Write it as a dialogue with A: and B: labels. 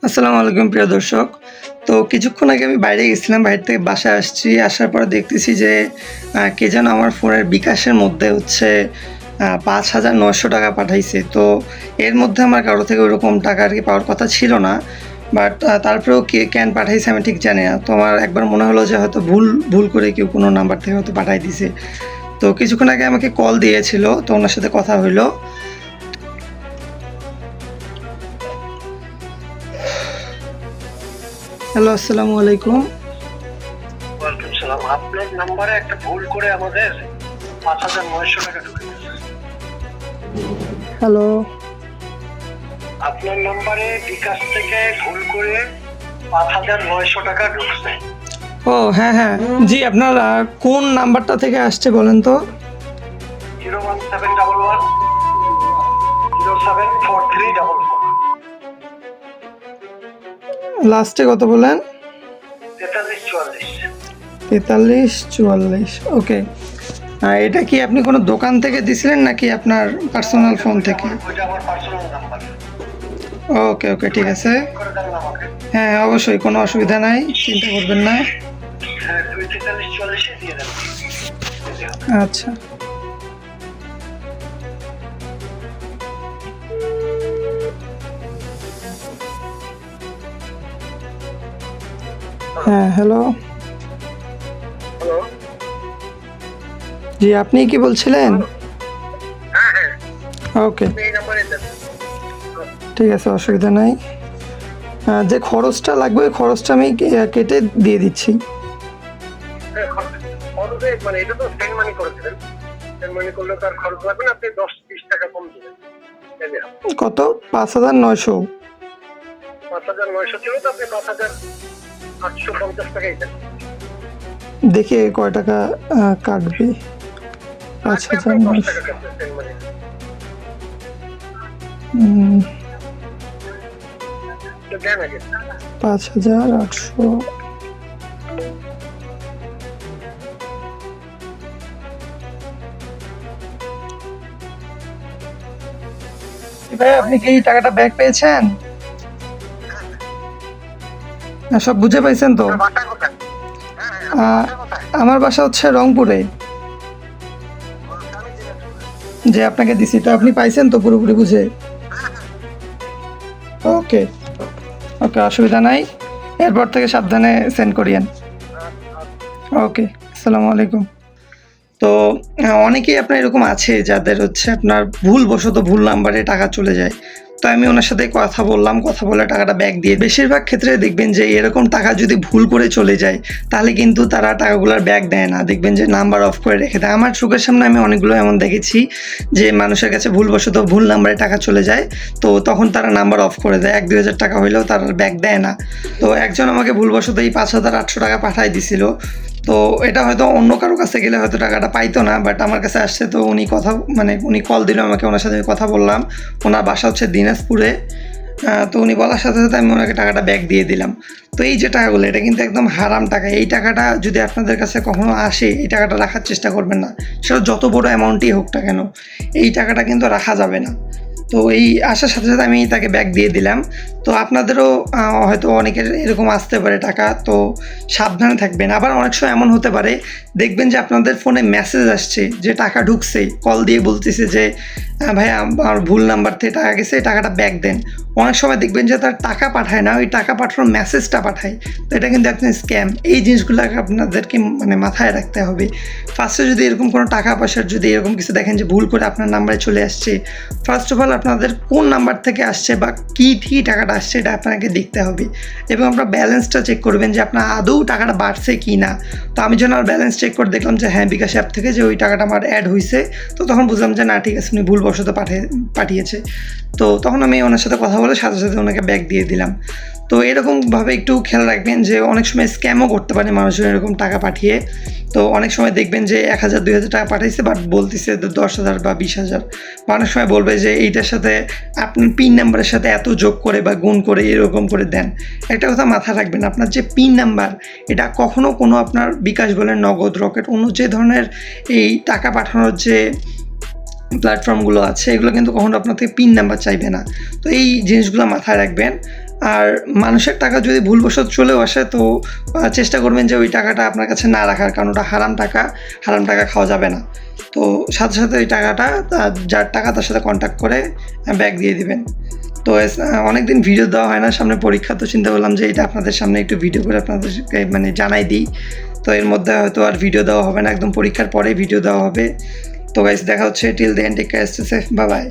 A: আসসালামু আলাইকুম প্রিয় দর্শক। তো কিছুক্ষণ আগে আমি বাইরে গেছিলাম, বাইরে থেকে বাসায় আসছি। আসার পরে দেখতেছি যে কে যেন আমার ফোনের বিকাশের মধ্যে হচ্ছে ৫,৯০০ টাকা পাঠাইছে। তো এর মধ্যে আমার কারো থেকে ওইরকম টাকা আর কি পাওয়ার কথা ছিল না। বাট তারপরেও কে কেন পাঠাইছে আমি ঠিক জানি না। তো আমার একবার মনে হলো যে হয়তো ভুল করে কেউ কোনো নাম্বার থেকে হয়তো পাঠাই দিছে। তো কিছুক্ষণ আগে আমাকে কল দিয়েছিল, তো ওনার সাথে কথা হইলো। হ্যালো, আসসালামু আলাইকুম।
B: ওয়ালাইকুম সালাম। আপনার নাম্বারে একটা ভুল করে আমাদের ৫,৯০০ টাকা ঢুকে গেছে।
A: হ্যালো।
B: আপনার নাম্বারে বিকাশ থেকে ভুল করে ৫,৯০০ টাকা ঢুকছে।
A: ও হ্যাঁ হ্যাঁ, জি আপনার কোন নাম্বারটা থেকে আসছে বলেন তো?
B: 01711 074344
A: লাস্টে কত বলেন?
B: 4344।
A: 4344। ওকে। এটা কি আপনি কোনো দোকান থেকে দিছিলেন নাকি আপনার পার্সোনাল ফোন থেকে?
B: ওইটা আমার পার্সোনাল নাম্বার।
A: ওকে ওকে, ঠিক আছে।
B: করে দেন আমাকে।
A: হ্যাঁ অবশ্যই, কোনো অসুবিধা নাই, চিন্তা করবেন না।
B: হ্যাঁ, 4344 দিয়ে দেন।
A: আচ্ছা। হ্যাঁ হ্যালো।
B: হ্যালো।
A: জি আপনি কি বলছিলেন?
B: হ্যাঁ হ্যাঁ,
A: ওকে
B: এই নাম্বারে দেন।
A: ঠিক আছে, অসুবিধা নাই। যে খরচটা লাগবে ওই খরচটা আমি কেটে দিয়ে দিচ্ছি।
B: মানে এটা তো সেন্ড মানি করে দিবেন। সেন্ড মানি করলে তার খরচ লাগবে না, আপনি 10-20 টাকা কম দিবেন।
A: কত? ৫,৯০০।
B: ৫,৯০০ ছিল তো আপনি ৫,৮৫০ টাকাই দেন।
A: দেখে কয় টাকা কাটবে। ৫,৯০০।
B: টাকা কাটবে সেন্ড মানি।
A: ৫,৮০০। ভাই আপনি কি এই টাকাটা ব্যাক পেয়েছেন? সব বুঝে পাইছেন তো?
B: বাটা কোথায়?
A: আমার বাসা হচ্ছে রংপুরে। যে আপনাকে দিছি, তো আপনি পাইছেন তো পুরোপুরি বুঝে? ওকে ওকে, অসুবিধা নাই। এরপর থেকে সাবধানে সেন্ড করিয়েন। ওকে, আসসালামু আলাইকুম। তো অনেকেই আপনার এরকম আছে যাদের হচ্ছে আপনার ভুলবশত ভুল নাম্বারে টাকা চলে যায়। তো আমি ওনার সাথে কথা বললাম, কথা বলে টাকাটা ব্যাক দিয়ে, বেশিরভাগ ক্ষেত্রে দেখবেন যে এরকম টাকা যদি ভুল করে চলে যায় তাহলে কিন্তু তারা টাকাগুলোর ব্যাক দেয় না, দেখবেন যে নাম্বার অফ করে রেখে দেয়। আমার চোখের সামনে আমি অনেকগুলো এমন দেখেছি যে মানুষের কাছে ভুলবশত ভুল নাম্বারে টাকা চলে যায়, তো তখন তারা নাম্বার অফ করে দেয়। ১-২ হাজার টাকা হইলেও তারা ব্যাক দেয় না। তো একজন আমাকে ভুলবশত এই ৫,৮০০ টাকা পাঠাই দিছিল। তো এটা হয়তো অন্য কারো কাছে গেলে হয়তো টাকাটা পাইতো না, বাট আমার কাছে আসছে। তো উনি কল দিল আমাকে, ওনার সাথে কথা বললাম। ওনার বাসা হচ্ছে দিনাজপুরে। তো উনি বলার সাথে সাথে আমি ওনাকে টাকাটা ব্যাক দিয়ে দিলাম। তো এই যে টাকাগুলো, এটা কিন্তু একদম হারাম টাকা। এই টাকাটা যদি আপনাদের কাছে কখনো আসে, এই টাকাটা রাখার চেষ্টা করবেন না। সেটা যত বড় অ্যামাউন্টই হোক না কেন, এই টাকাটা কিন্তু রাখা যাবে না। তো এই আসার সাথে সাথে আমি তাকে ব্যাক দিয়ে দিলাম। তো আপনাদেরও হয়তো অনেকের এরকম আসতে পারে টাকা, তো সাবধানে থাকবেন। আবার অনেক সময় এমন হতে পারে, দেখবেন যে আপনাদের ফোনে মেসেজ আসছে যে টাকা ঢুকছে, কল দিয়ে বলতেছে যে ভাই আমার ভুল নাম্বার থেকে টাকা গেছে, এই টাকাটা ব্যাক দেন। অনেক সময় দেখবেন যে তার টাকা পাঠায় না, ওই টাকা পাঠানোর মেসেজটা পাঠায়। তো এটা কিন্তু একটা স্ক্যাম। এই জিনিসগুলোকে আপনাদেরকে মানে মাথায় রাখতে হবে। ফার্স্টে যদি এরকম কোনো টাকা পয়সার যদি এরকম কিছু দেখেন যে ভুল করে আপনার নাম্বারে চলে আসছে, ফার্স্ট অফ অল আপনাদের কোন নাম্বার থেকে আসছে বা কী টাকাটা আসছে এটা আপনাকে দেখতে হবে। এবং আপনার ব্যালেন্সটা চেক করবেন যে আপনার আদৌ টাকাটা বাড়ছে কি না। তো আমি যখন আমার ব্যালেন্স চেক করে দেখলাম যে হ্যাঁ, বিকাশ অ্যাপ থেকে যে ওই টাকাটা আমার অ্যাড হয়েছে, তো তখন বুঝলাম যে না ঠিক আছে, উনি ভুলবশত পাঠিয়েছে। তো তখন আমি ওনার সাথে কথা বলে সাথে সাথে ওনাকে ব্যাক দিয়ে দিলাম। তো এরকমভাবে একটু খেয়াল রাখবেন যে অনেক সময় স্ক্যামও করতে পারে মানুষজন এরকম টাকা পাঠিয়ে। তো অনেক সময় দেখবেন যে ১,০০০-২,০০০ টাকা পাঠাইছে, বাট বলতেছে ১০,০০০ বা ২০,০০০, বা অনেক সময় বলবে যে এইটার সাথে আপনি পিন নাম্বারের সাথে এত যোগ করে বা গুণ করে এরকম করে দেন। একটা কথা মাথায় রাখবেন, আপনার যে পিন নাম্বার, এটা কখনও কোনো আপনার বিকাশ বলেন, নগদ, রকেট, অন্য যে ধরনের এই টাকা পাঠানোর যে প্ল্যাটফর্মগুলো আছে, এগুলো কিন্তু কখনো আপনার থেকে পিন নাম্বার চাইবে না। তো এই জিনিসগুলো মাথায় রাখবেন। আর মানুষের টাকা যদি ভুলবশত চলেও আসে তো চেষ্টা করবেন যে ওই টাকাটা আপনার কাছে না রাখার, কারণ ওটা হারাম টাকা খাওয়া যাবে না। তো সাথে সাথে ওই টাকাটা যার টাকা তার সাথে কন্ট্যাক্ট করে ব্যাক দিয়ে দিবেন। তো অনেক দিন ভিডিও দেওয়া হয় না, সামনে পরীক্ষা, তো চিন্তা করলাম যে এটা আপনাদের সামনে একটু ভিডিও করে আপনাদেরকে মানে জানাই দিই। তো এর মধ্যে হয়তো আর ভিডিও দেওয়া হবে না, একদম পরীক্ষার পরেই ভিডিও দেওয়া হবে। তো গাইস দেখা হচ্ছে till then, take care, stay safe, bye by.